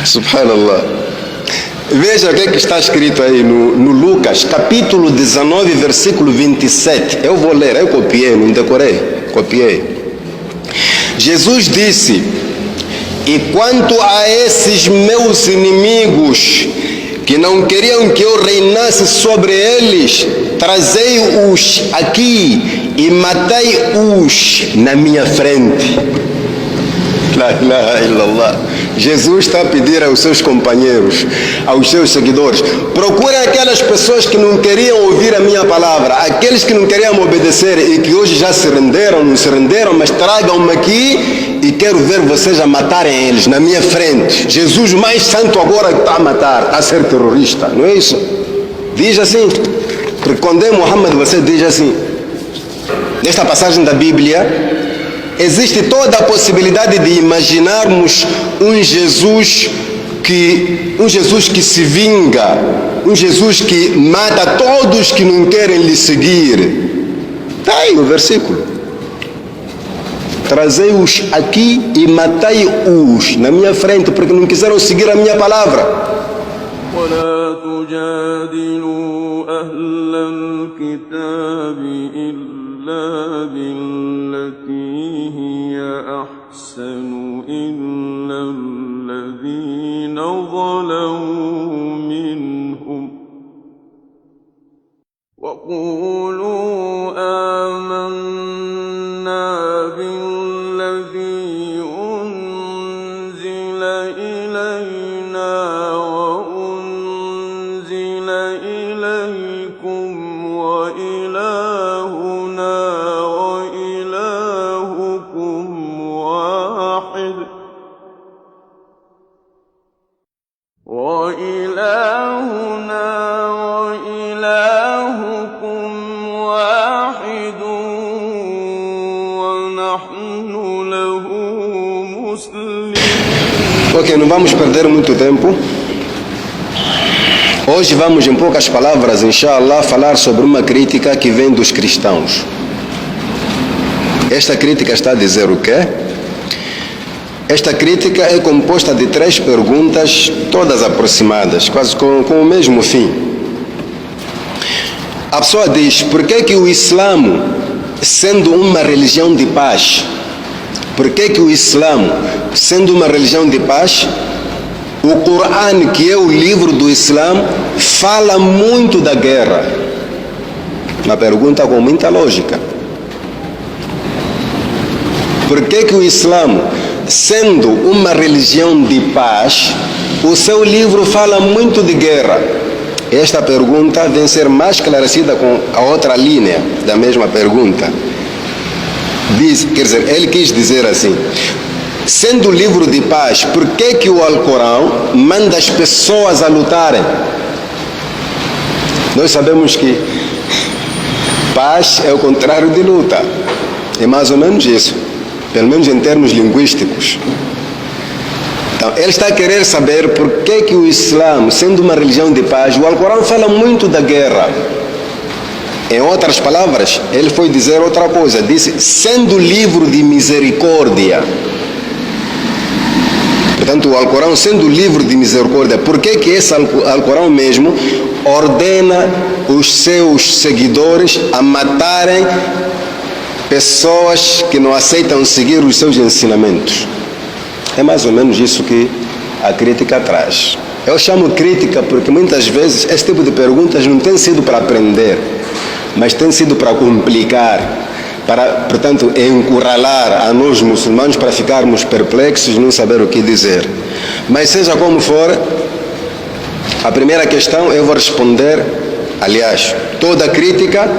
Subhanallah. Veja o que é que está escrito aí no Lucas, capítulo 19, versículo 27. Eu vou ler, eu copiei, não decorei, copiei. Jesus disse: e quanto a esses meus inimigos, que não queriam que eu reinasse sobre eles, trazei-os aqui e matei-os na minha frente. La ilaha illallah. Jesus está a pedir aos seus companheiros, aos seus seguidores: procurem aquelas pessoas que não queriam ouvir a minha palavra, aqueles que não queriam obedecer e que hoje já se renderam, não se renderam, mas tragam-me aqui e quero ver vocês a matarem eles na minha frente. Jesus mais santo agora está a matar, a ser terrorista, não é isso? Diz assim, porque quando é Muhammad você diz assim. Nesta passagem da Bíblia existe toda a possibilidade de imaginarmos um Jesus que se vinga, um Jesus que mata todos que não querem lhe seguir. Está aí o versículo. Trazei-os aqui e matei-os na minha frente, porque não quiseram seguir a minha palavra. ولا تجادلوا أهل الكتاب إلا بالتي هي أحسن إلا الذين ظلموا منهم وقولوا آمنا بالذي أنزل إلينا وأنزل إليكم وإلهنا وإلهكم واحد ونحن له مسلمون. Ok, não vamos perder muito tempo. Hoje vamos, em poucas palavras, inshallah, falar sobre uma crítica que vem dos cristãos. Esta crítica está a dizer o quê? Esta crítica é composta de 3 perguntas, todas aproximadas, quase com o mesmo fim. A pessoa diz: por que o Islã, sendo uma religião de paz, por que o Islã, sendo uma religião de paz, o Corão, que é o livro do Islã, fala muito da guerra? Uma pergunta com muita lógica. Por que o Islã, sendo uma religião de paz, o seu livro fala muito de guerra? Esta pergunta vem ser mais esclarecida com a outra linha da mesma pergunta. Quer dizer, ele quis dizer assim: sendo livro de paz, por que o Alcorão manda as pessoas a lutarem? Nós sabemos que paz é o contrário de luta. É mais ou menos isso, pelo menos em termos linguísticos. Então, ele está a querer saber por que o Islã, sendo uma religião de paz, o Alcorão fala muito da guerra. Em outras palavras, ele foi dizer outra coisa. Disse: sendo livro de misericórdia. Portanto, o Alcorão, sendo livro de misericórdia, por que esse Alcorão mesmo ordena os seus seguidores a matarem pessoas que não aceitam seguir os seus ensinamentos? É mais ou menos isso que a crítica traz. Eu chamo crítica porque muitas vezes esse tipo de perguntas não tem sido para aprender, mas tem sido para complicar, para, portanto, encurralar a nós muçulmanos para ficarmos perplexos e não saber o que dizer. Mas seja como for, a primeira questão eu vou responder, aliás, toda crítica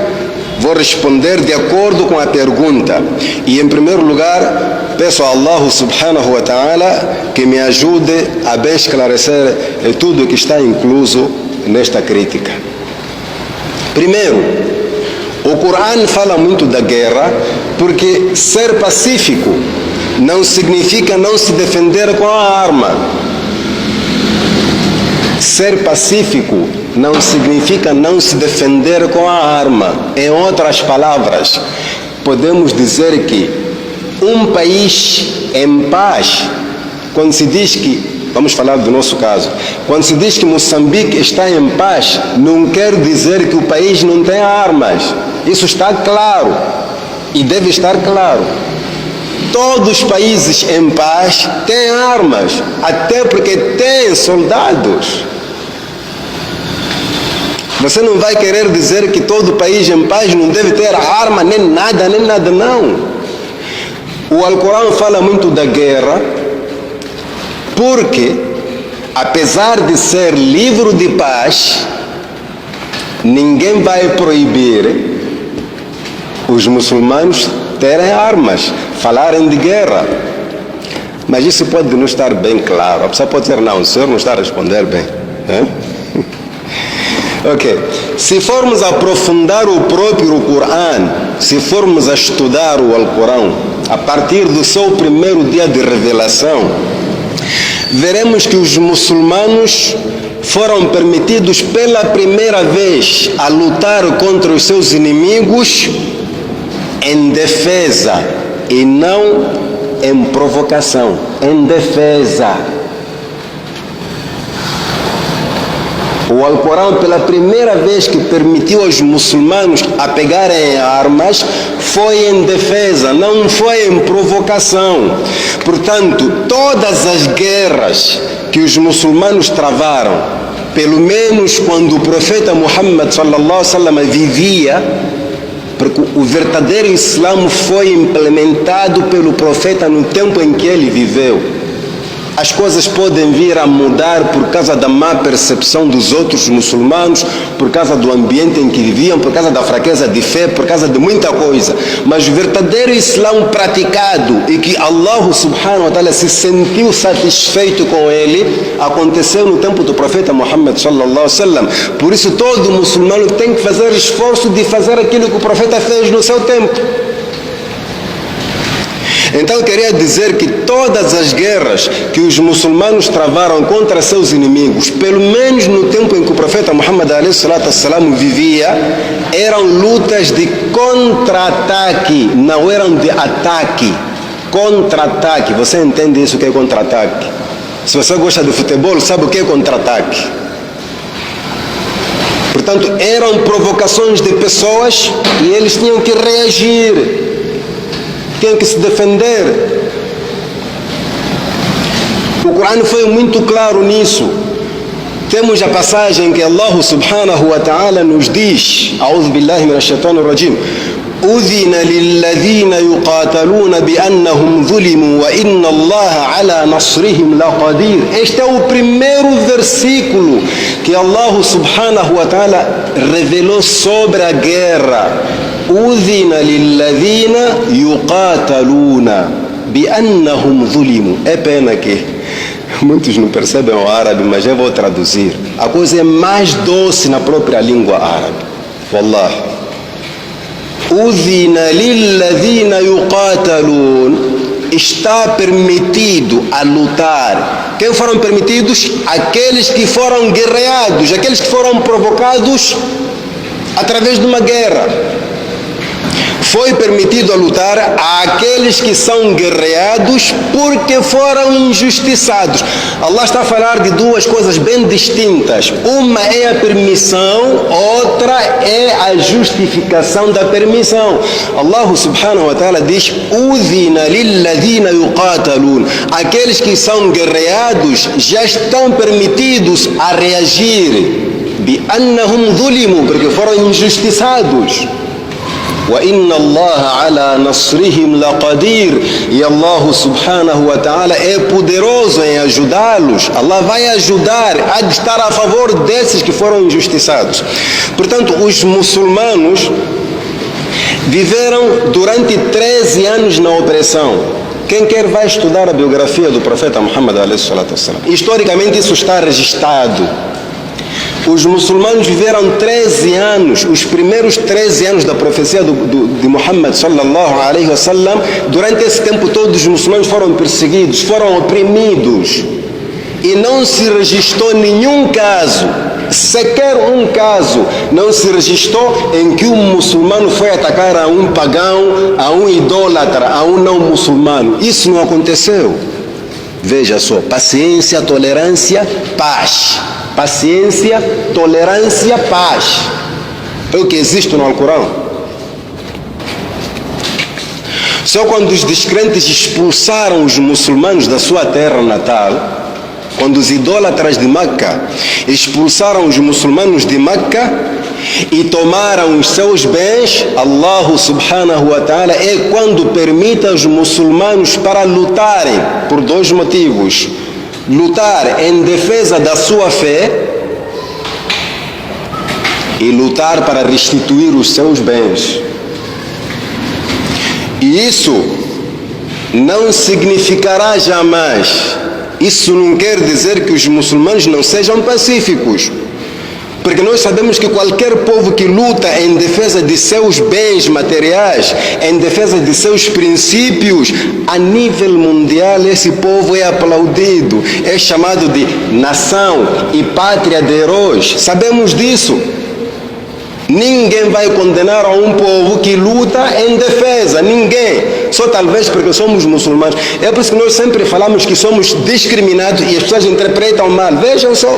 vou responder de acordo com a pergunta. E em primeiro lugar, peço a Allah subhanahu wa ta'ala que me ajude a bem esclarecer tudo o que está incluso nesta crítica. Primeiro, o Corão fala muito da guerra porque ser pacífico não significa não se defender com a arma. Ser pacífico não significa não se defender com a arma. Em outras palavras, podemos dizer que um país em paz, quando se diz que vamos falar do nosso caso. Quando se diz que Moçambique está em paz, não quer dizer que o país não tem armas. Isso está claro e deve estar claro. Todos os países em paz têm armas, até porque têm soldados. Você não vai querer dizer que todo país em paz não deve ter arma, nem nada, não. O Alcorão fala muito da guerra, porque, apesar de ser livro de paz, ninguém vai proibir os muçulmanos terem armas, falarem de guerra. Mas isso pode não estar bem claro. A pessoa pode dizer, não, o senhor não está a responder bem. Ok, se formos aprofundar o próprio Corão, se formos a estudar o Alcorão, a partir do seu primeiro dia de revelação, veremos que os muçulmanos foram permitidos pela primeira vez a lutar contra os seus inimigos em defesa e não em provocação, em defesa. O Alcorão, pela primeira vez que permitiu aos muçulmanos a pegarem armas, foi em defesa, não foi em provocação. Portanto, todas as guerras que os muçulmanos travaram, pelo menos quando o profeta Muhammad sallallahu alaihi wasallam vivia, porque o verdadeiro Islã foi implementado pelo profeta no tempo em que ele viveu. As coisas podem vir a mudar por causa da má percepção dos outros muçulmanos, por causa do ambiente em que viviam, por causa da fraqueza de fé, por causa de muita coisa. Mas o verdadeiro Islã praticado e que Allah subhanahu wa ta'ala se sentiu satisfeito com ele, aconteceu no tempo do profeta Muhammad sallallahu alaihi wasallam. Por isso todo muçulmano tem que fazer esforço de fazer aquilo que o profeta fez no seu tempo. Então eu queria dizer que todas as guerras que os muçulmanos travaram contra seus inimigos, pelo menos no tempo em que o profeta Muhammad ﷺ vivia, eram lutas de contra-ataque, não eram de ataque. Contra-ataque, você entende isso que é contra-ataque? Se você gosta de futebol, sabe o que é contra-ataque? Portanto, eram provocações de pessoas e eles tinham que reagir, tinham que se defender. O Corão foi muito claro nisso. Temos a passagem que Allah subhanahu wa ta'ala nos diz, A'udhu billahi minash shaitanir rajim, أذن للذين يقاتلون بأنهم ظلموا وإن الله على نصرهم لقدير. Este é o primeiro versículo que Allah subhanahu wa ta'ala revelou sobre a guerra. أذن للذين يقاتلون بأنهم ظلموا. É pena que muitos não percebem o árabe, mas eu vou traduzir. A coisa é mais doce na própria língua árabe. Wallah. Udhina lilladhina yuqatalun. Está permitido a lutar. Quem foram permitidos? Aqueles que foram guerreados, aqueles que foram provocados através de uma guerra. Foi permitido a lutar àqueles que são guerreados porque foram injustiçados. Allah está a falar de duas coisas bem distintas. Uma é a permissão, outra é a justificação da permissão. Allah subhanahu wa ta'ala diz: Udhina lilladhina yuqatalun. Aqueles que são guerreados já estão permitidos a reagir. Bi annahum zulimu, porque foram injustiçados. وَإِنَّ اللَّهَ عَلَى نَصْرِهِمْ لَقَدِيرٌ. E Allah subhanahu wa ta'ala é poderoso em ajudá-los. Allah vai ajudar, há de estar a favor desses que foram injustiçados. Portanto, os muçulmanos viveram durante 13 anos na opressão. Quem quer vai estudar a biografia do profeta Muhammad ﷺ. Historicamente isso está registrado. Os muçulmanos viveram 13 anos, os primeiros 13 anos da profecia de Muhammad sallallahu alaihi wasallam. Durante esse tempo todo os muçulmanos foram perseguidos, foram oprimidos. E não se registrou nenhum caso, sequer um caso, não se registrou em que um muçulmano foi atacar a um pagão, a um idólatra, a um não muçulmano. Isso não aconteceu. Veja só, paciência, tolerância, paz. Paciência, tolerância, paz. É o que existe no Alcorão. Só quando os descrentes expulsaram os muçulmanos da sua terra natal, quando os idólatras de Meca expulsaram os muçulmanos de Meca e tomaram os seus bens, Allah subhanahu wa ta'ala é quando permite aos muçulmanos para lutarem por dois motivos: lutar em defesa da sua fé e lutar para restituir os seus bens. E isso não significará jamais, isso não quer dizer que os muçulmanos não sejam pacíficos, porque nós sabemos que qualquer povo que luta em defesa de seus bens materiais, em defesa de seus princípios, a nível mundial esse povo é aplaudido, é chamado de nação e pátria de heróis. Sabemos disso. Ninguém vai condenar a um povo que luta em defesa, ninguém, só talvez porque somos muçulmanos. É por isso que nós sempre falamos que somos discriminados e as pessoas interpretam mal. Vejam só,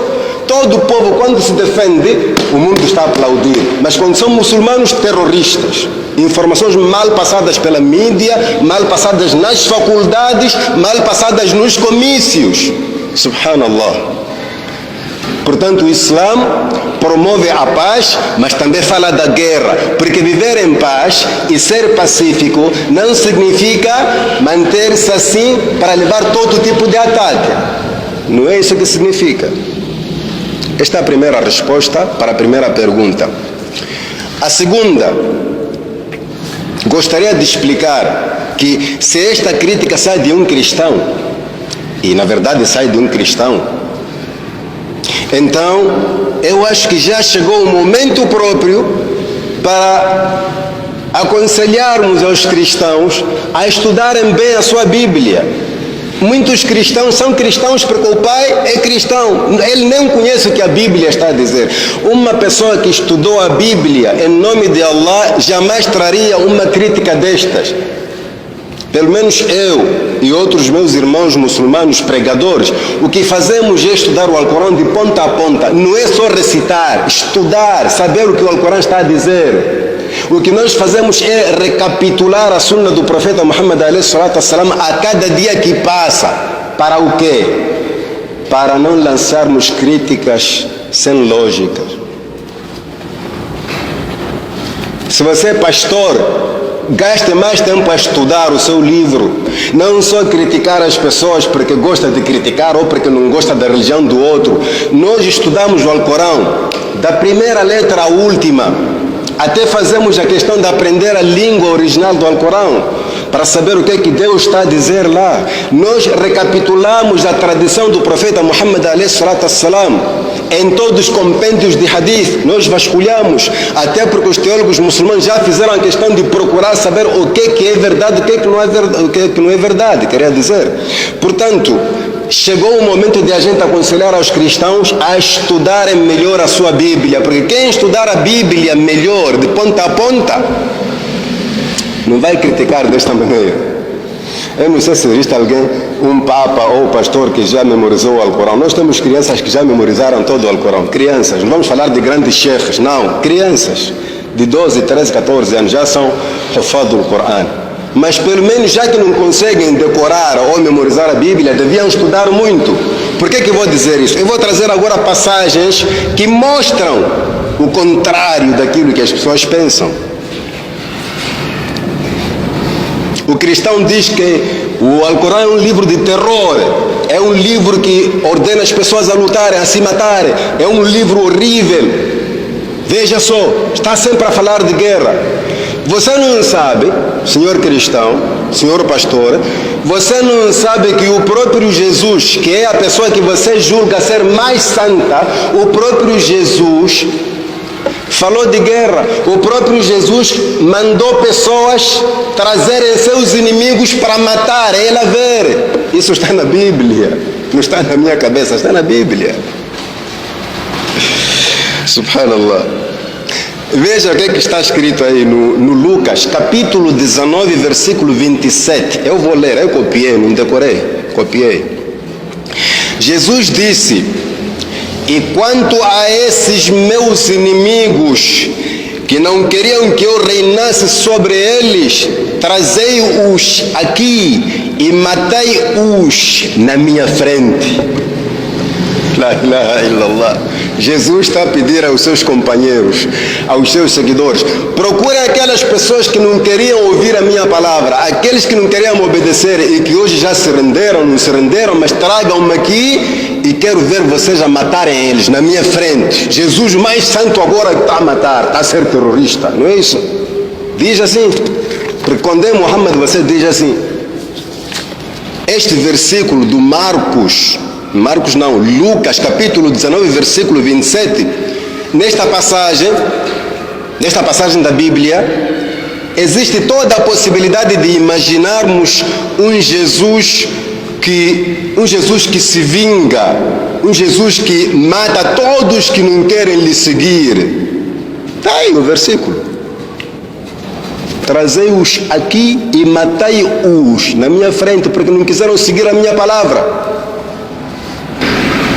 todo povo quando se defende, o mundo está a aplaudir, mas quando são muçulmanos, terroristas. Informações mal passadas pela mídia, mal passadas nas faculdades, mal passadas nos comícios. Subhanallah. Portanto, o Islã promove a paz, mas também fala da guerra, porque viver em paz e ser pacífico não significa manter-se assim para levar todo tipo de ataque. Não é isso que significa. Esta é a primeira resposta para a primeira pergunta. A segunda, gostaria de explicar que se esta crítica sai de um cristão, e na verdade sai de um cristão, então eu acho que já chegou o momento próprio para aconselharmos aos cristãos a estudarem bem a sua Bíblia. Muitos cristãos são cristãos porque o pai é cristão, ele nem conhece o que a Bíblia está a dizer. Uma pessoa que estudou a Bíblia em nome de Allah jamais traria uma crítica destas. Pelo menos eu e outros meus irmãos muçulmanos pregadores, o que fazemos é estudar o Alcorão de ponta a ponta. Não é só recitar, estudar, saber o que o Alcorão está a dizer. O que nós fazemos é recapitular a sunna do profeta Muhammad a.s. a cada dia que passa. Para o quê? Para não lançarmos críticas sem lógica. Se você é pastor, gaste mais tempo a estudar o seu livro, não só criticar as pessoas porque gosta de criticar ou porque não gosta da religião do outro. Nós estudamos o Alcorão da primeira letra à última, até fazemos a questão de aprender a língua original do Alcorão para saber o que é que Deus está a dizer lá. Nós recapitulamos a tradição do profeta Muhammad a.s. em todos os compêndios de hadith. Nós vasculhamos, até porque os teólogos muçulmanos já fizeram a questão de procurar saber o que é verdade, o que não é verdade, queria dizer. Portanto, chegou o momento de a gente aconselhar aos cristãos a estudarem melhor a sua Bíblia, porque quem estudar a Bíblia melhor, de ponta a ponta, não vai criticar desta maneira. Eu não sei se existe alguém, um papa ou pastor que já memorizou o Alcorão. Nós temos crianças que já memorizaram todo o Alcorão. Crianças, não vamos falar de grandes cheikhs, não. Crianças de 12, 13, 14 anos já são hufad do Corão. Mas pelo menos já que não conseguem decorar ou memorizar a Bíblia, deviam estudar muito. Por que eu vou dizer isso? Eu vou trazer agora passagens que mostram o contrário daquilo que as pessoas pensam. O cristão diz que o Alcorão é um livro de terror, é um livro que ordena as pessoas a lutarem, a se matarem, é um livro horrível. Veja só, está sempre a falar de guerra. Você não sabe, senhor cristão, senhor pastor, você não sabe que o próprio Jesus, que é a pessoa que você julga ser mais santa, o próprio Jesus falou de guerra. O próprio Jesus mandou pessoas trazerem seus inimigos para matar, ela ver. Isso está na Bíblia, não está na minha cabeça, está na Bíblia. Subhanallah. Veja o que está escrito aí no Lucas, capítulo 19, versículo 27. Eu vou ler, eu copiei, não decorei, copiei. Jesus disse: e quanto a esses meus inimigos, que não queriam que eu reinasse sobre eles, trazei-os aqui e matei-os na minha frente. La ilaha illallah. Jesus está a pedir aos seus companheiros, aos seus seguidores: procurem aquelas pessoas que não queriam ouvir a minha palavra, aqueles que não queriam obedecer e que hoje já se renderam, não se renderam, mas tragam-me aqui e quero ver vocês a matarem eles na minha frente. Jesus mais santo agora está a matar, está a ser terrorista, não é isso? Diz assim, porque quando é Muhammad você diz assim. Este versículo do Lucas capítulo 19, versículo 27, nesta passagem da Bíblia, existe toda a possibilidade de imaginarmos um Jesus que se vinga, um Jesus que mata todos que não querem lhe seguir. Está aí no versículo. Trazei-os aqui e matei-os na minha frente, porque não quiseram seguir a minha palavra.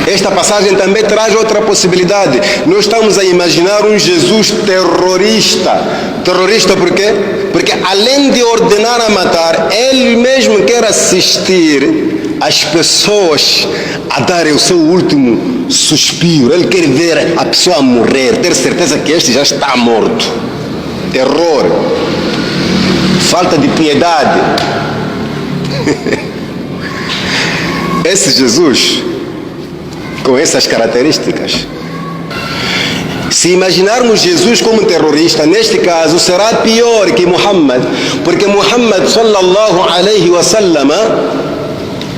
Esta passagem também traz outra possibilidade. Nós estamos a imaginar um Jesus terrorista. Terrorista por quê? Porque além de ordenar a matar, ele mesmo quer assistir as pessoas a darem o seu último suspiro. Ele quer ver a pessoa morrer, ter certeza que este já está morto. Terror. Falta de piedade. Esse Jesus, com essas características, se imaginarmos Jesus como terrorista, neste caso será pior que Muhammad, porque Muhammad sallallahu alaihi wasallam,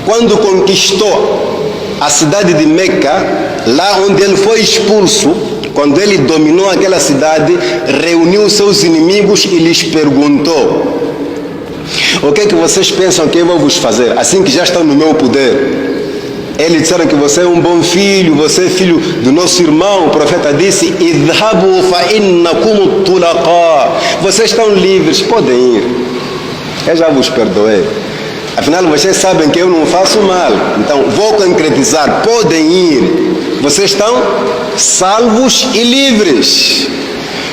quando conquistou a cidade de Meca, lá onde ele foi expulso, quando ele dominou aquela cidade, reuniu seus inimigos e lhes perguntou: o que é que vocês pensam que eu vou vos fazer, assim que já estão no meu poder? Eles disseram que você é um bom filho, você é filho do nosso irmão. O profeta disse: idhabu fa innakum tulaqa. Vocês estão livres, podem ir. Eu já vos perdoei. Afinal, vocês sabem que eu não faço mal. Então, vou concretizar, podem ir. Vocês estão salvos e livres.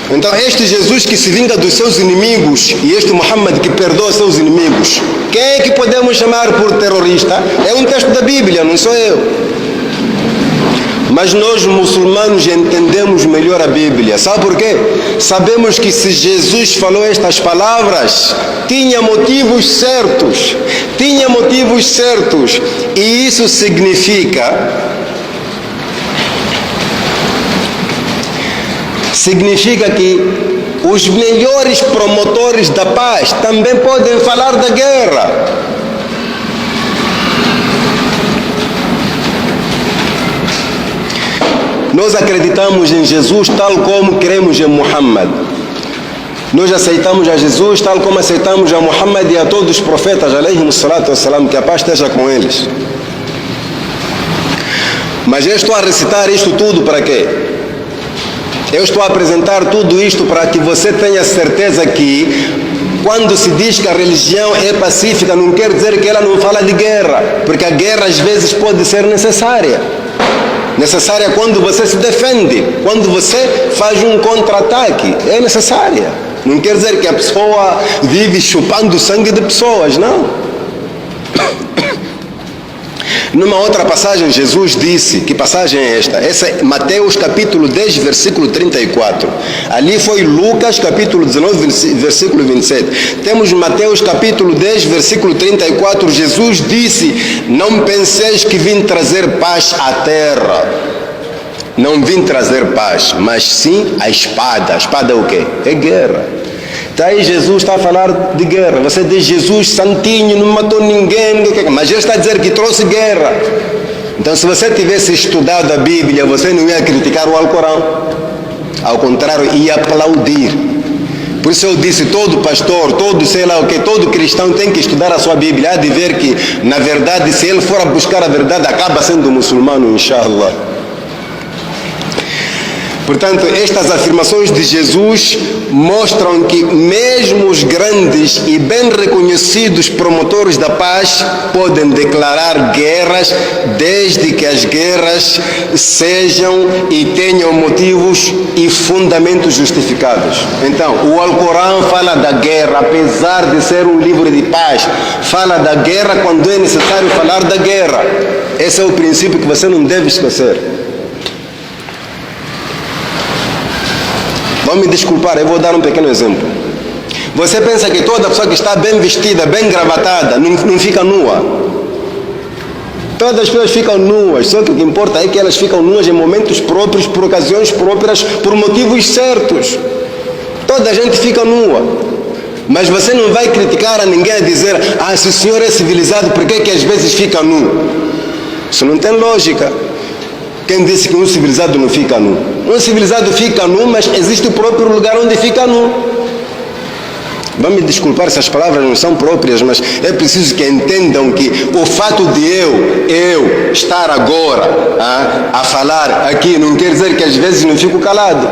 Então, este Jesus que se vinga dos seus inimigos e este Muhammad que perdoa seus inimigos, quem é que podemos chamar por terrorista? É um texto da Bíblia, não sou eu. Mas nós muçulmanos entendemos melhor a Bíblia. Sabe por quê? Sabemos que se Jesus falou estas palavras, tinha motivos certos. Tinha motivos certos. E isso significa que os melhores promotores da paz também podem falar da guerra. Nós acreditamos em Jesus tal como cremos em Muhammad. Nós aceitamos a Jesus tal como aceitamos a Muhammad e a todos os profetas, alayhim salatu wassalam, que a paz esteja com eles. Mas eu estou a recitar isto tudo para quê? Eu estou a apresentar tudo isto para que você tenha certeza que quando se diz que a religião é pacífica, não quer dizer que ela não fala de guerra, porque a guerra às vezes pode ser necessária. Necessária quando você se defende, quando você faz um contra-ataque, é necessária. Não quer dizer que a pessoa vive chupando sangue de pessoas, não. Numa outra passagem, Jesus disse, que passagem é esta? Essa é Mateus capítulo 10, versículo 34. Ali foi Lucas capítulo 19, versículo 27. Temos Mateus capítulo 10, versículo 34. Jesus disse: não penseis que vim trazer paz à terra. Não vim trazer paz, mas sim a espada. A espada é o quê? É guerra. Daí Jesus está a falar de guerra. Você diz: Jesus santinho, não matou ninguém, mas ele está a dizer que trouxe guerra. Então, se você tivesse estudado a Bíblia, você não ia criticar o Alcorão. Ao contrário, ia aplaudir. Por isso eu disse: todo pastor, todo sei lá o que, todo cristão tem que estudar a sua Bíblia. Há de ver que, na verdade, se ele for a buscar a verdade, acaba sendo muçulmano, inshallah. Portanto, estas afirmações de Jesus mostram que mesmo os grandes e bem reconhecidos promotores da paz podem declarar guerras, desde que as guerras sejam e tenham motivos e fundamentos justificados. Então, o Alcorão fala da guerra, apesar de ser um livro de paz, fala da guerra quando é necessário falar da guerra. Esse é o princípio que você não deve esquecer. Vão me desculpar, eu vou dar um pequeno exemplo. Você pensa que toda pessoa que está bem vestida, bem gravatada, não fica nua? Todas as pessoas ficam nuas, só que o que importa é que elas ficam nuas em momentos próprios, por ocasiões próprias, por motivos certos. Toda a gente fica nua. Mas você não vai criticar a ninguém a dizer: ah, se o senhor é civilizado, por que às vezes fica nu? Isso não tem lógica. Quem disse que um civilizado não fica nu? Um civilizado fica nu, mas existe o próprio lugar onde fica nu. Vão me desculpar se as palavras não são próprias, mas é preciso que entendam que o fato de eu estar agora a falar aqui não quer dizer que às vezes não fico calado.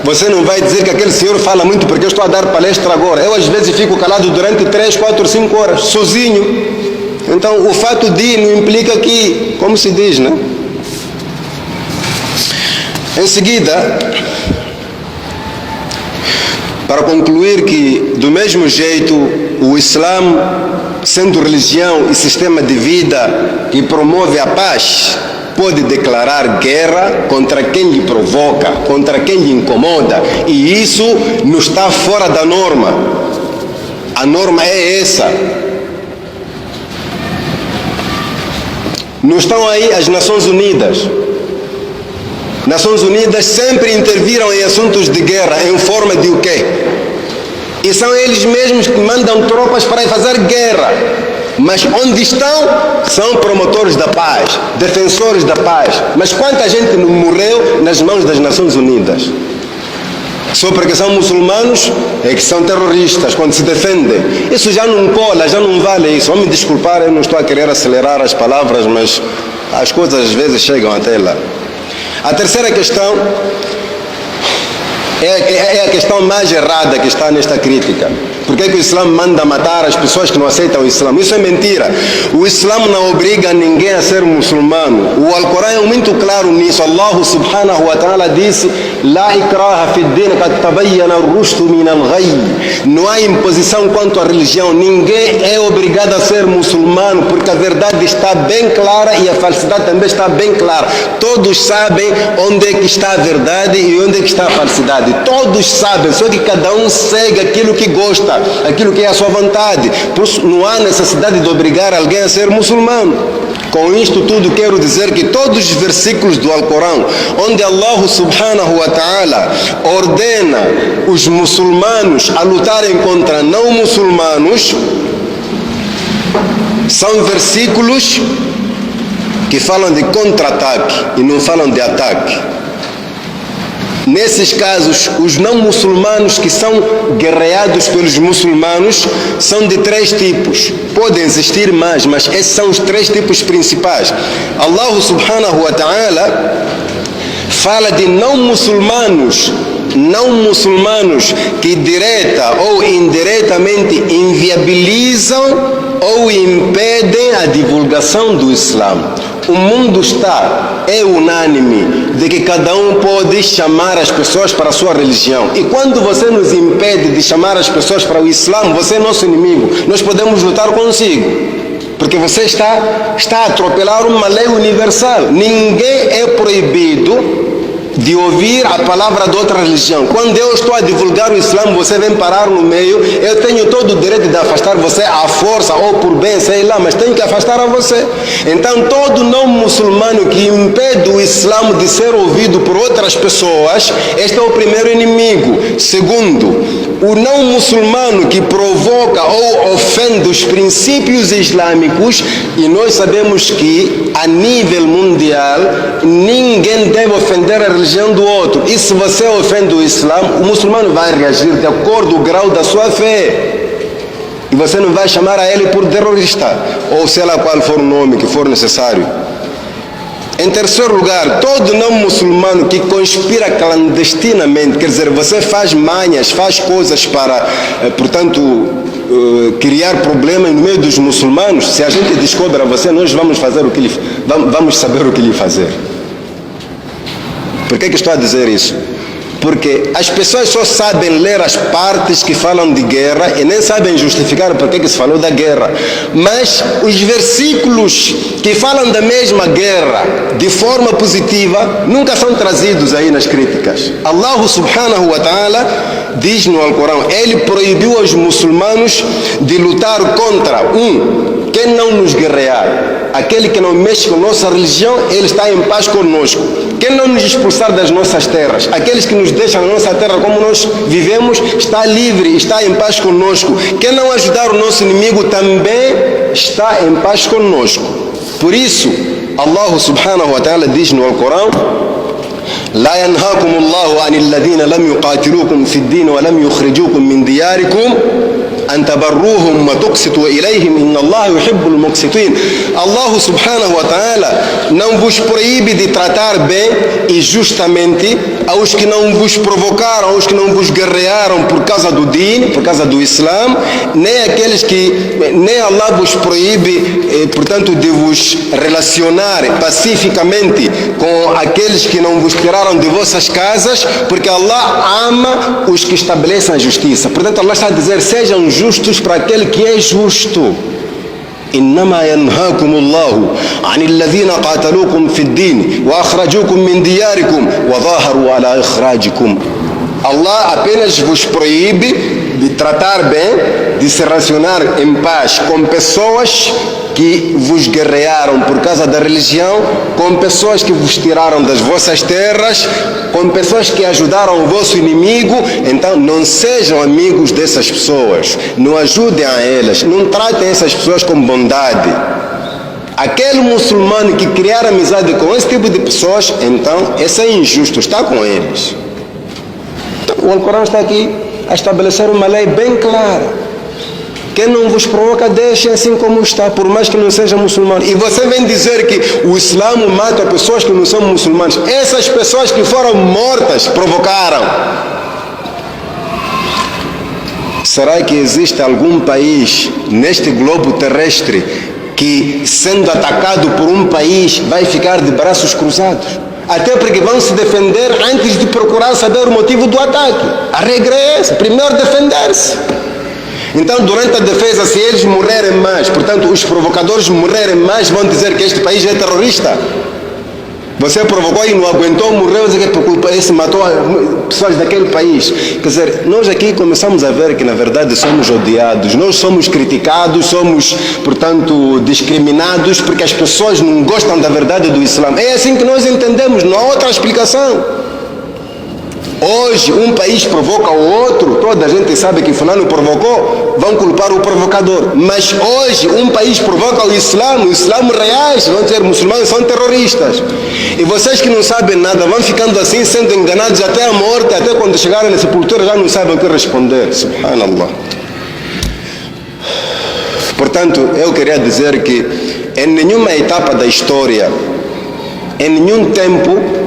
Você não vai dizer que aquele senhor fala muito porque eu estou a dar palestra agora. Eu às vezes fico calado durante 3, 4, 5 horas, sozinho. Então o fato de não implica que, como se diz, né? Em seguida, para concluir que, do mesmo jeito, o Islã, sendo religião e sistema de vida que promove a paz, pode declarar guerra contra quem lhe provoca, contra quem lhe incomoda, e isso não está fora da norma. A norma é essa. Não estão aí as Nações Unidas. Nações Unidas sempre interviram em assuntos de guerra, em forma de o quê? E são eles mesmos que mandam tropas para fazer guerra. Mas onde estão? São promotores da paz, defensores da paz. Mas quanta gente não morreu nas mãos das Nações Unidas? Só porque são muçulmanos é que são terroristas quando se defendem. Isso já não cola, já não vale isso. Vão me desculpar, eu não estou a querer acelerar as palavras, mas as coisas às vezes chegam até lá. A terceira questão é a questão mais errada que está nesta crítica. Por que o Islã manda matar as pessoas que não aceitam o Islã? Isso é mentira. O Islã não obriga ninguém a ser muçulmano. O Alcorão é muito claro nisso. Allah subhanahu wa ta'ala disse: La ikraha fi din qad tabayyana ar-rushd min al-ghayy. Não há imposição quanto à religião. Ninguém é obrigado a ser muçulmano, porque a verdade está bem clara e a falsidade também está bem clara. Todos sabem onde é que está a verdade e onde é que está a falsidade. Todos sabem, só que cada um segue aquilo que gosta, aquilo que é a sua vontade. Por isso não há necessidade de obrigar alguém a ser muçulmano. Com isto tudo quero dizer que todos os versículos do Alcorão, onde Allah subhanahu wa ta'ala ordena os muçulmanos a lutarem contra não muçulmanos, são versículos que falam de contra-ataque e não falam de ataque. Nesses casos, os não muçulmanos que são guerreados pelos muçulmanos são de 3 tipos. Podem existir mais, mas esses são os 3 tipos principais. Allah subhanahu wa ta'ala fala de não muçulmanos que direta ou indiretamente inviabilizam ou impedem a divulgação do Islã. O mundo é unânime de que cada um pode chamar as pessoas para a sua religião. E quando você nos impede de chamar as pessoas para o Islã, você é nosso inimigo. Nós podemos lutar consigo, porque você está a atropelar uma lei universal. Ninguém é proibido de ouvir a palavra de outra religião. Quando eu estou a divulgar o Islã, você vem parar no meio, eu tenho todo o direito de afastar você à força ou por bem, sei lá, mas tenho que afastar a você. Então todo não muçulmano que impede o Islã de ser ouvido por outras pessoas, este é o primeiro inimigo. Segundo, o não muçulmano que provoca ou ofende os princípios islâmicos, e nós sabemos que a nível mundial ninguém deve ofender a religião do outro. E se você ofende o Islã, o muçulmano vai reagir de acordo com o grau da sua fé. E você não vai chamar a ele por terrorista, ou sei lá qual for o nome que for necessário. Em terceiro lugar, todo não muçulmano que conspira clandestinamente, quer dizer, você faz manhas, faz coisas para, portanto, criar problemas no meio dos muçulmanos. Se a gente descobre a você, nós vamos fazer vamos saber o que lhe fazer. Por que estou a dizer isso? Porque as pessoas só sabem ler as partes que falam de guerra e nem sabem justificar por que se falou da guerra. Mas os versículos que falam da mesma guerra de forma positiva nunca são trazidos aí nas críticas. Allah subhanahu wa ta'ala diz no Alcorão, ele proibiu aos muçulmanos de lutar contra quem não nos guerrear. Aquele que não mexe com nossa religião, ele está em paz conosco. Quem não nos expulsar das nossas terras, aqueles que nos deixam na nossa terra como nós vivemos, está livre, está em paz conosco. Quem não ajudar o nosso inimigo também está em paz conosco. Por isso, Allah subhanahu wa ta'ala diz no Alcorão, لا ينهاكم الله عن الذين لم يقاتلوكم في الدين ولم يخرجوكم من دياركم أن تبروهم وتقسطوا إليهم إن الله يحب المقسطين. Allah subhanahu wa ta'ala não vos proíbe de tratar bem e justamente aos que não vos provocaram, aos que não vos guerrearam por causa do din, por causa do Islã, nem Allah vos proíbe, portanto, de vos relacionar pacificamente com aqueles que não vos tiraram de vossas casas, porque Allah ama os que estabelecem a justiça. Portanto, Allah está a dizer, sejam justos para aquele que é justo. إنما ينهاكم الله عن الذين قاتلوكم في الدين وأخرجوكم من دياركم وظاهروا على إخراجكم. Allah apenas vos proíbe de tratar bem, de se relacionar em paz com pessoas que vos guerrearam por causa da religião, com pessoas que vos tiraram das vossas terras, com pessoas que ajudaram o vosso inimigo. Então não sejam amigos dessas pessoas, não ajudem a elas, não tratem essas pessoas com bondade. Aquele muçulmano que criar amizade com esse tipo de pessoas, então esse é injusto, está com eles. Então, o Alcorão está aqui a estabelecer uma lei bem clara. Quem não vos provoca, deixe assim como está, por mais que não seja muçulmano. E você vem dizer que o Islã mata pessoas que não são muçulmanos. Essas pessoas que foram mortas provocaram. Será que existe algum país neste globo terrestre que, sendo atacado por um país, vai ficar de braços cruzados? Até porque vão se defender antes de procurar saber o motivo do ataque. A regra é essa, primeiro defender-se. Então, durante a defesa, se eles morrerem mais, portanto, os provocadores morrerem mais, vão dizer que este país é terrorista. Você provocou e não aguentou, morreu, esse matou pessoas daquele país. Quer dizer, nós aqui começamos a ver que, na verdade, somos odiados, nós somos criticados, somos, portanto, discriminados, porque as pessoas não gostam da verdade do Islã. É assim que nós entendemos, não há outra explicação. Hoje um país provoca o outro, toda a gente sabe que fulano provocou, vão culpar o provocador. Mas hoje um país provoca o Islã reage, vão dizer muçulmanos são terroristas. E vocês que não sabem nada vão ficando assim, sendo enganados até a morte, até quando chegarem na sepultura já não sabem o que responder. Subhanallah. Portanto, eu queria dizer que em nenhuma etapa da história, em nenhum tempo,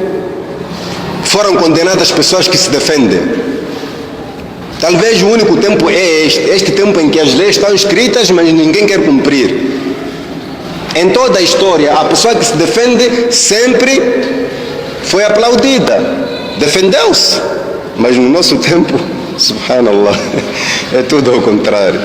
foram condenadas pessoas que se defendem. Talvez o único tempo é este tempo em que as leis estão escritas, mas ninguém quer cumprir. Em toda a história, a pessoa que se defende sempre foi aplaudida, defendeu-se. Mas no nosso tempo, subhanallah, é tudo ao contrário.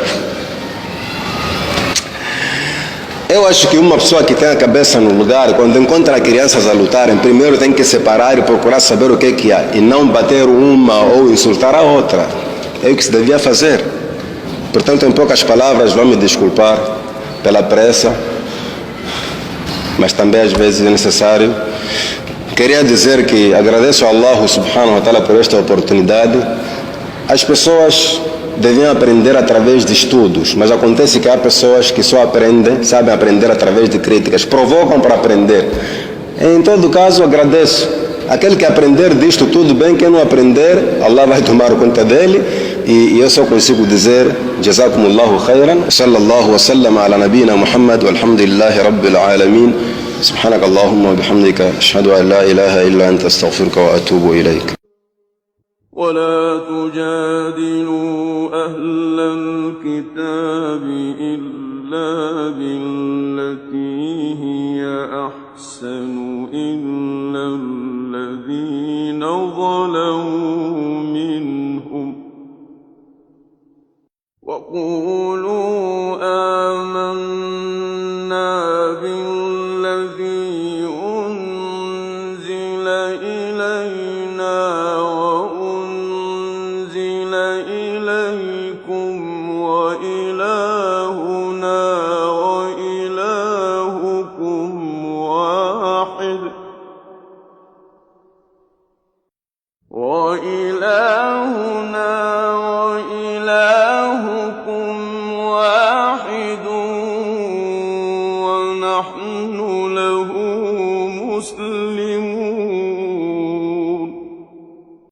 Eu acho que uma pessoa que tem a cabeça no lugar, quando encontra crianças a lutarem, primeiro tem que separar e procurar saber o que é que há, e não bater uma ou insultar a outra. É o que se devia fazer. Portanto, em poucas palavras, vão me desculpar pela pressa, mas também às vezes é necessário. Queria dizer que agradeço a Allah subhanahu wa ta'ala por esta oportunidade. As pessoas deviam aprender através de estudos, mas acontece que há pessoas que só aprendem, sabem aprender através de críticas, provocam para aprender. Em todo caso, agradeço. Aquele que aprender disto tudo bem, quem não aprender, Allah vai tomar conta dele, e eu só consigo dizer, Jazakumullahu khairan, sallallahu wa sallam ala nabina Muhammad, walhamdulillahi rabbil alamin. سبحانك اللهم وبحمدك أشهد أن لا إله إلا أنت أستغفرك وأتوب إليك. ولا تجادلوا أهل الكتاب إلا بالتي هي أحسن إلا الذين ظلموا منهم وقولوا آمنا بالذي أنزل إلينا وأنزل إليكم وإلهكم